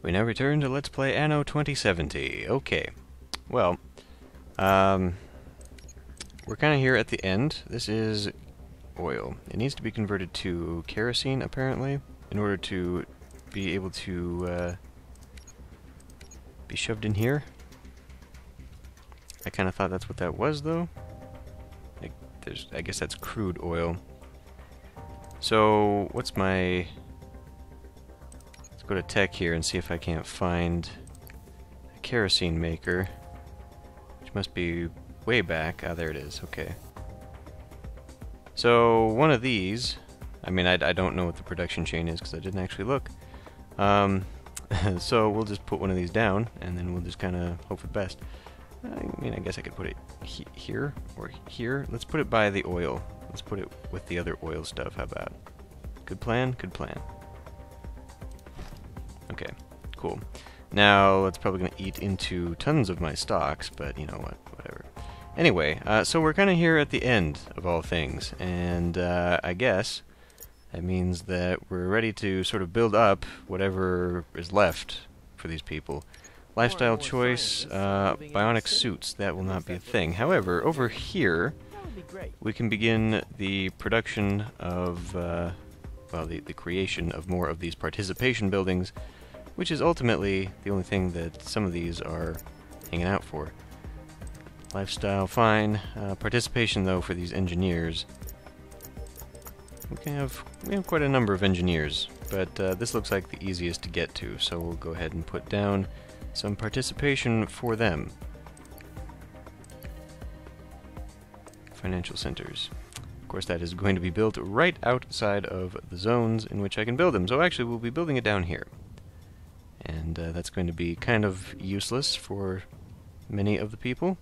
We now return to Let's Play Anno 2070. Okay. Well, we're kind of here at the end. This is oil. It needs to be converted to kerosene, apparently, in order to be able to be shoved in here. I kind of thought that's what that was, though. I guess that's crude oil. So, what's my... Let's go to tech here and see if I can't find a kerosene maker, which must be way back. Ah, there it is. Okay. So, one of these... I mean, I don't know what the production chain is because I didn't actually look. So, we'll just put one of these down, and then we'll just kind of hope for the best. I mean, I guess I could put it here or here. Let's put it by the oil. Let's put it with the other oil stuff. How about? Good plan? Good plan. Okay, cool. Now, it's probably going to eat into tons of my stocks, but you know what? Whatever. Anyway, so we're kind of here at the end of all things, and I guess that means that we're ready to sort of build up whatever is left for these people. Lifestyle choice, bionic suits, that will not be a thing. However, over here, we can begin the production of, well, the creation of more of these participation buildings, which is ultimately the only thing that some of these are hanging out for. Lifestyle, fine. Participation, though, for these engineers. We have quite a number of engineers, but this looks like the easiest to get to, so we'll go ahead and put down some participation for them. Financial centers. Of course, that is going to be built right outside of the zones in which I can build them. So actually, we'll be building it down here. And that's going to be kind of useless for many of the people.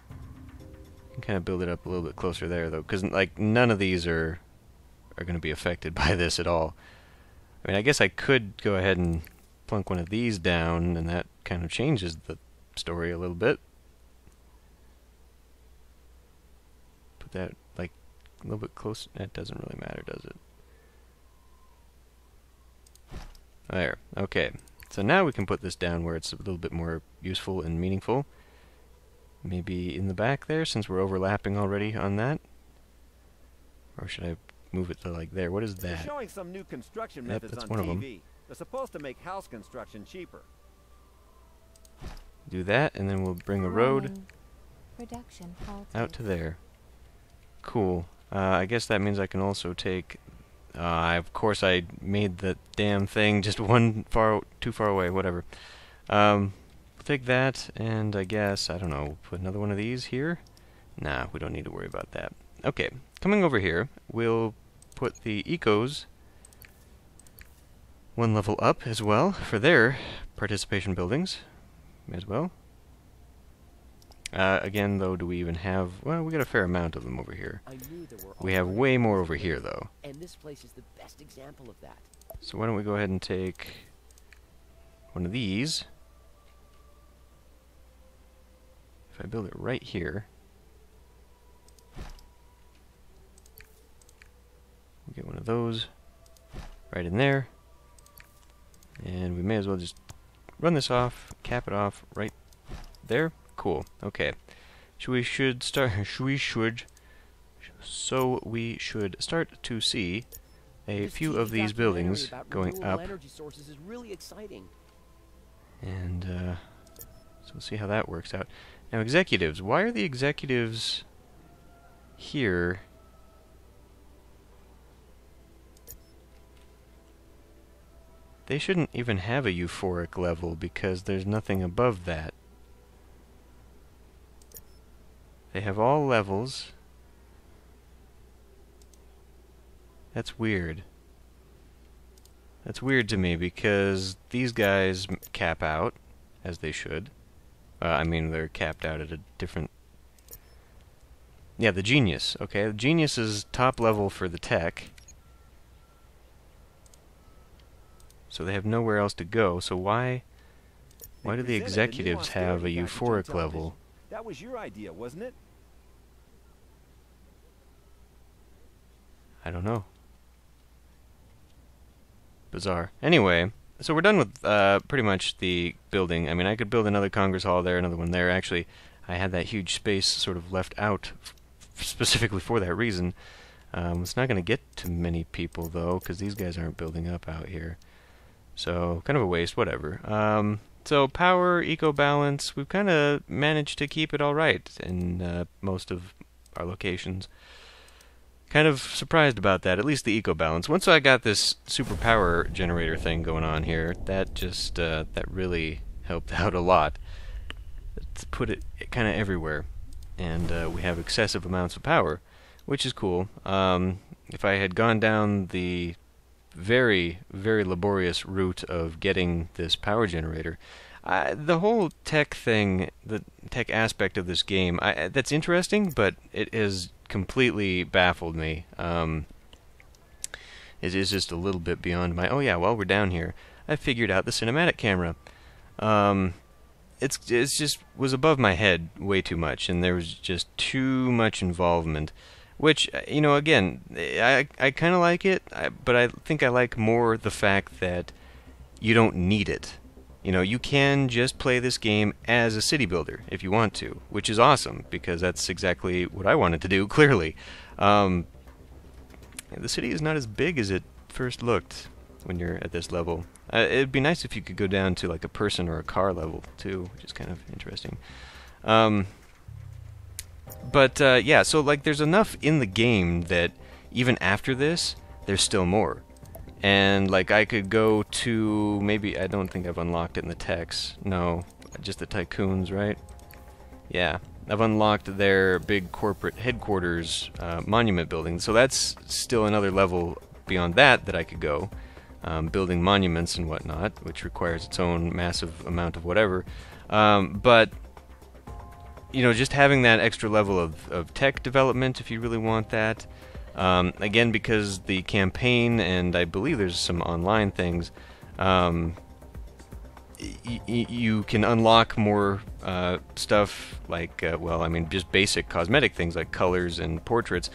You can kind of build it up a little bit closer there, though, because like none of these are going to be affected by this at all. I mean, I guess I could go ahead and plunk one of these down, and that kind of changes the story a little bit. Put that, like, a little bit close. That doesn't really matter, does it? There. Okay. So now we can put this down where it's a little bit more useful and meaningful. Maybe in the back there, since we're overlapping already on that. Or should I move it to, like, there? What is that? They're showing some new construction methods that's on one of them. TV. They're supposed to make house construction cheaper. Do that, and then we'll bring a road Production out to there. Cool. I guess that means I can also take... of course, I made the damn thing just too far away, whatever. We'll take that, and I guess, I don't know, put another one of these here? Nah, we don't need to worry about that. Okay, coming over here, we'll put the ecos one level up as well for their participation buildings. May as well. Again, though, do we even have... Well, we got a fair amount of them over here. We have way more over here, though. And this place is the best example of that. So why don't we go ahead and take one of these. If I build it right here, we'll get one of those right in there. And we may as well just run this off, cap it off right there. Cool. Okay. So we should start to see a few of these buildings going up. Energy sources is really exciting. And so we'll see how that works out. Now, executives. Why are the executives here? They shouldn't even have a euphoric level because there's nothing above that. They have all levels. That's weird. That's weird to me because these guys cap out, as they should. I mean, they're capped out at a different... Yeah, the genius. Okay, the genius is top level for the tech. So they have nowhere else to go, so why do the executives have a euphoric level? That was your idea, wasn't it? I don't know. Bizarre. Anyway, so we're done with pretty much the building. I mean, I could build another Congress Hall there, another one there. Actually, I had that huge space sort of left out specifically for that reason. It's not going to get to many people, though, because these guys aren't building up out here. So, kind of a waste, whatever. So, power, eco-balance, we've kind of managed to keep it all right in most of our locations. Kind of surprised about that, at least the eco-balance. Once I got this super power generator thing going on here, that just, that really helped out a lot. Let's put it kind of everywhere. And we have excessive amounts of power, which is cool. If I had gone down the very, very laborious route of getting this power generator, the whole tech thing, the tech aspect of this game, that's interesting, but it has completely baffled me. It is just a little bit beyond my... Oh yeah, while we're down here, I figured out the cinematic camera. It's just was above my head way too much, and there was just too much involvement. Which, you know, again, I kind of like it, but I think I like more the fact that you don't need it. You know, you can just play this game as a city builder if you want to, which is awesome, because that's exactly what I wanted to do, clearly. The city is not as big as it first looked when you're at this level. It'd be nice if you could go down to like a person or a car level, too, which is kind of interesting. But yeah, so like there's enough in the game that even after this, there's still more. And like I could go to, maybe, I don't think I've unlocked it in the techs. No, just the tycoons, right? Yeah, I've unlocked their big corporate headquarters monument building. So that's still another level beyond that I could go. Building monuments and whatnot, which requires its own massive amount of whatever. But you know, just having that extra level of tech development, if you really want that. Again, because the campaign, and I believe there's some online things, you can unlock more stuff like, well, I mean, just basic cosmetic things like colors and portraits.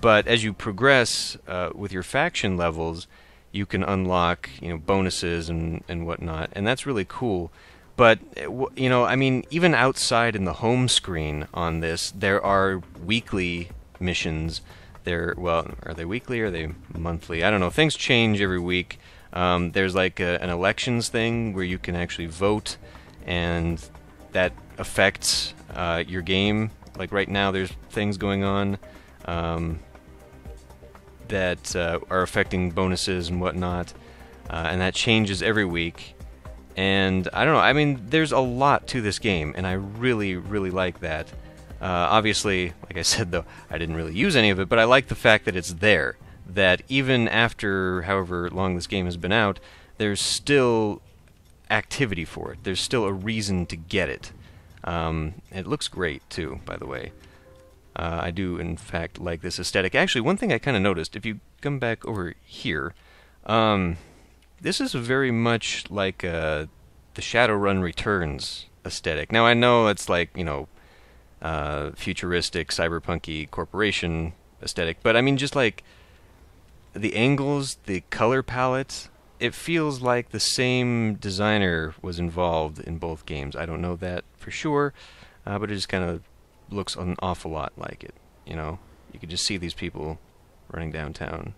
But as you progress with your faction levels, you can unlock, you know, bonuses and whatnot, and that's really cool. But, you know, I mean, even outside in the home screen on this, there are weekly missions. Well, are they weekly or are they monthly? I don't know. Things change every week. There's like an elections thing where you can actually vote, and that affects your game. Like right now, there's things going on that are affecting bonuses and whatnot, and that changes every week. And I don't know, I mean, there's a lot to this game, and I really, really like that. Obviously, like I said, though, I didn't really use any of it, but I like the fact that it's there. That even after however long this game has been out, there's still activity for it. There's still a reason to get it. It looks great, too, by the way. I do, in fact, like this aesthetic. Actually, one thing I kind of noticed, if you come back over here, this is very much like the Shadowrun Returns aesthetic. Now, I know it's like, you know, futuristic, cyberpunky corporation aesthetic, but I mean, just like the angles, the color palette, it feels like the same designer was involved in both games. I don't know that for sure, but it just kind of looks an awful lot like it. You know, you could just see these people running downtown,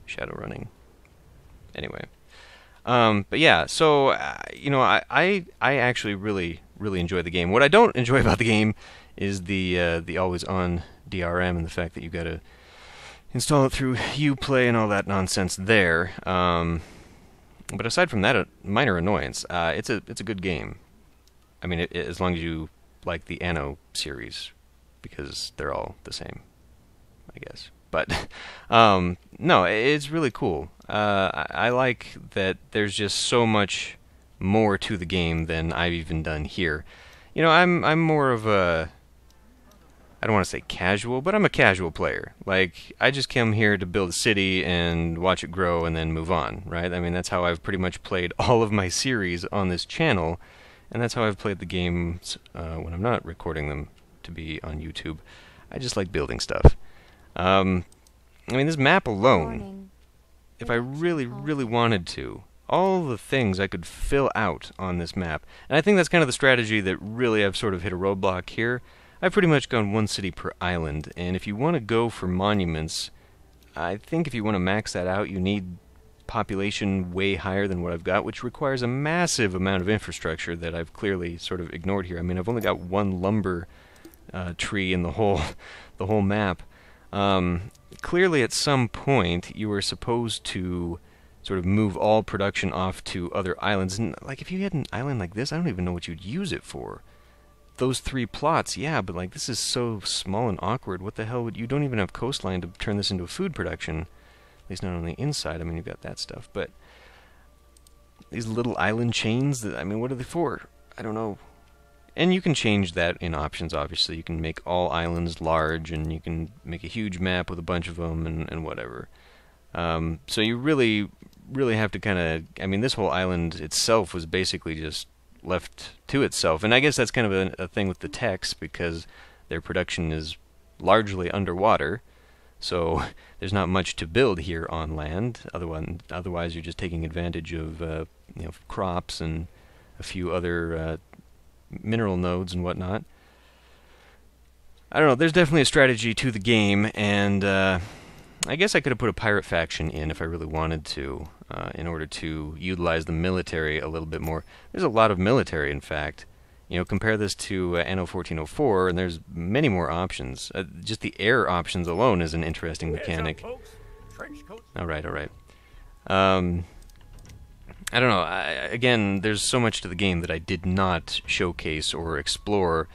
shadow running. Anyway, but yeah, so you know, I actually really enjoy the game. What I don't enjoy about the game is the always on DRM and the fact that you got to install it through Uplay and all that nonsense there. But aside from that, a minor annoyance. It's a good game. I mean, as long as you like the Anno series, because they're all the same, I guess. But no, it's really cool. I like that there's just so much more to the game than I've even done here. You know, I'm more of a, I don't want to say casual, but I'm a casual player. Like, I just come here to build a city and watch it grow and then move on, right? I mean, that's how I've pretty much played all of my series on this channel, and that's how I've played the games when I'm not recording them to be on YouTube. I just like building stuff. I mean, this map alone, if I really wanted to, all the things I could fill out on this map. And I think that's kind of the strategy that really I've sort of hit a roadblock here. I've pretty much gone one city per island, and if you want to go for monuments, I think if you want to max that out, you need population way higher than what I've got, which requires a massive amount of infrastructure that I've clearly sort of ignored here. I mean, I've only got one lumber tree in the whole map. Clearly, at some point, you were supposed to sort of move all production off to other islands. And like, if you had an island like this, I don't even know what you'd use it for. Those 3 plots, yeah, but like, this is so small and awkward. What the hell would you don't even have coastline to turn this into a food production? At least not on the inside. I mean, you've got that stuff, but these little island chains, I mean, what are they for? I don't know. And you can change that in options, obviously. You can make all islands large, and you can make a huge map with a bunch of them, and whatever. So you really have to kind of... I mean, this whole island itself was basically just left to itself. And I guess that's kind of a thing with the techs, because their production is largely underwater. So there's not much to build here on land. Otherwise, you're just taking advantage of crops and a few other mineral nodes and whatnot. I don't know. There's definitely a strategy to the game, and I guess I could have put a pirate faction in if I really wanted to, in order to utilize the military a little bit more. There's a lot of military, in fact. Compare this to Anno 1404, and there's many more options. Just the air options alone is an interesting mechanic. All right. I don't know. Again, there's so much to the game that I did not showcase or explore,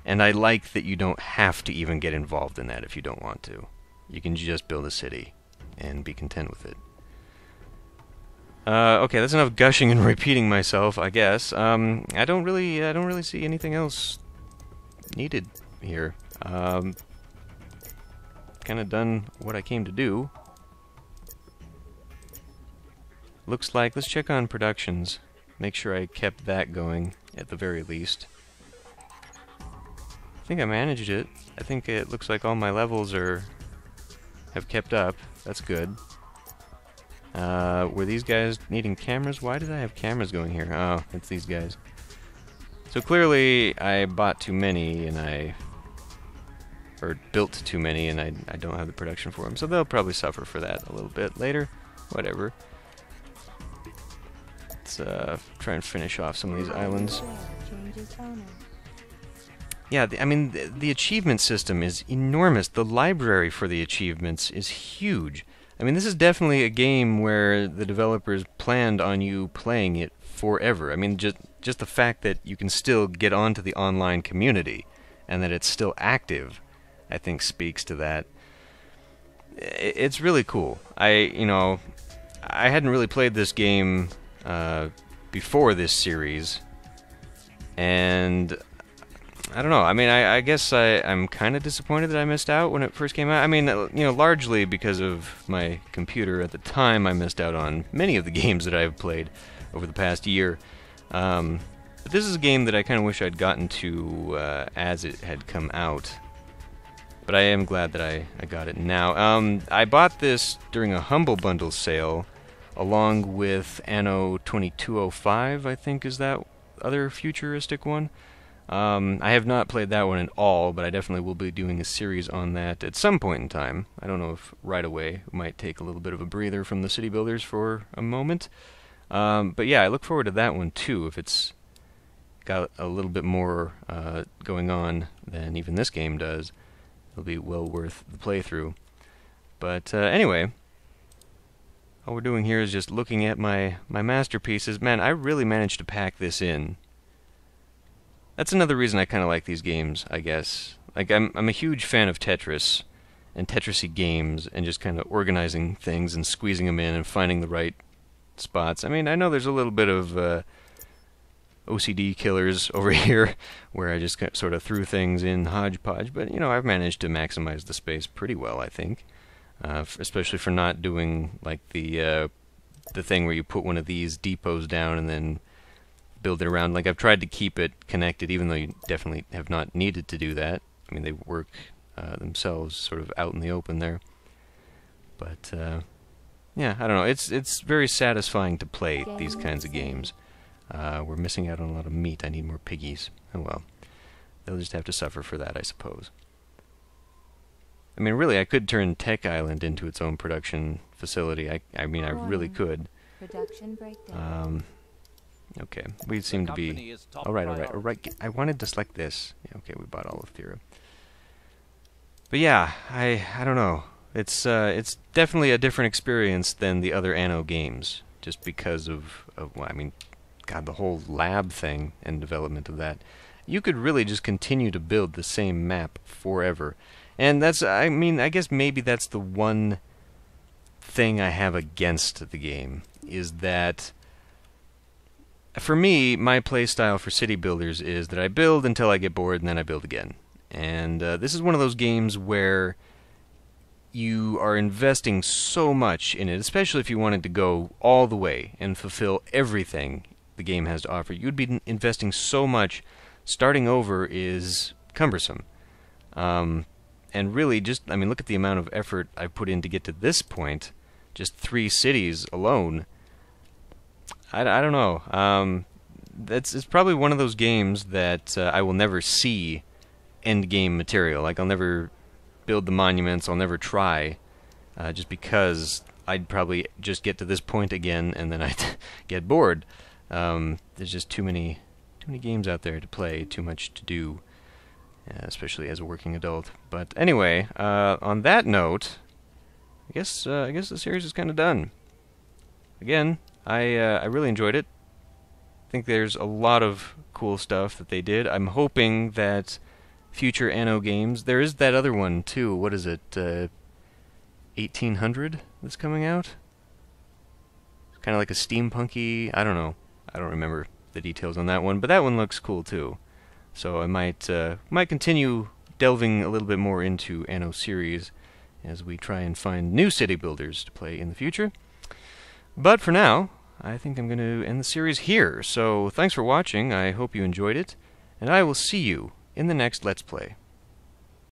and I like that you don't have to even get involved in that if you don't want to. You can just build a city and be content with it. Okay, that's enough gushing and repeating myself, I guess. I don't really see anything else needed here. Kind of done what I came to do. Looks like, let's check on productions. Make sure I kept that going, at the very least. I think I managed it. I think it looks like all my levels have kept up. That's good. Were these guys needing cameras? Why did I have cameras going here? Oh, it's these guys. So clearly I bought too many, or built too many, and I don't have the production for them. So they'll probably suffer for that a little bit later. Whatever. Let's try and finish off some of these islands. Yeah, I mean, the achievement system is enormous. The library for the achievements is huge. I mean, this is definitely a game where the developers planned on you playing it forever. I mean, just the fact that you can still get onto the online community and that it's still active, I think speaks to that. It's really cool. I hadn't really played this game before this series, and I don't know. I mean, I guess I'm kind of disappointed that I missed out when it first came out. I mean, largely because of my computer at the time, I missed out on many of the games that I've played over the past year. But this is a game that I kind of wish I'd gotten to as it had come out. But I am glad that I got it now. I bought this during a Humble Bundle sale, along with Anno 2205, I think is that other futuristic one. I have not played that one at all, but I definitely will be doing a series on that at some point in time. I don't know if right away. We might take a little bit of a breather from the city builders for a moment. But yeah, I look forward to that one too, if it's got a little bit more going on than even this game does. It'll be well worth the playthrough. But anyway, all we're doing here is just looking at my masterpieces. Man, I really managed to pack this in. That's another reason I kind of like these games, I guess. Like, I'm a huge fan of Tetris and Tetris-y games and just kind of organizing things and squeezing them in and finding the right spots. I mean, I know there's a little bit of OCD killers over here where I just sort of threw things in hodgepodge, but, I've managed to maximize the space pretty well, I think. Especially for not doing, like, the thing where you put one of these depots down and then build it around. Like, I've tried to keep it connected, even though you definitely have not needed to do that. I mean, they work themselves sort of out in the open there. But yeah, I don't know. It's very satisfying to play these kinds of games. We're missing out on a lot of meat. I need more piggies. Oh well. They'll just have to suffer for that, I suppose. I mean, really, I could turn Tech Island into its own production facility. I mean, I really could. Production breakdown. Okay, we seem to be... Alright. I wanted to select this. Yeah, okay, we bought all of Thera. But yeah, I don't know. It's definitely a different experience than the other Anno games, just because of well, I mean, God, the whole lab thing and development of that. You could really just continue to build the same map forever. And that's, I mean, I guess maybe that's the one thing I have against the game, is that for me, my playstyle for city builders is that I build until I get bored and then I build again. And this is one of those games where you are investing so much in it, especially if you wanted to go all the way and fulfill everything the game has to offer. You'd be investing so much. Starting over is cumbersome. And really, just, I mean, look at the amount of effort I put in to get to this point. Just 3 cities alone. I don't know. It's probably one of those games that I will never see end game material. Like, I'll never build the monuments. I'll never try. Just because I'd probably just get to this point again and then I'd get bored. There's just too many games out there to play. Too much to do. Especially as a working adult. But anyway, on that note, I guess the series is kind of done. Again, I really enjoyed it. I think there's a lot of cool stuff that they did. I'm hoping that future Anno games... There is that other one, too. What is it? 1800 that's coming out? It's kind of like a steampunky... I don't know. I don't remember the details on that one, but that one looks cool, too. So I might continue delving a little bit more into Anno series as we try and find new city builders to play in the future. But for now, I think I'm going to end the series here. So thanks for watching. I hope you enjoyed it, and I will see you in the next Let's Play.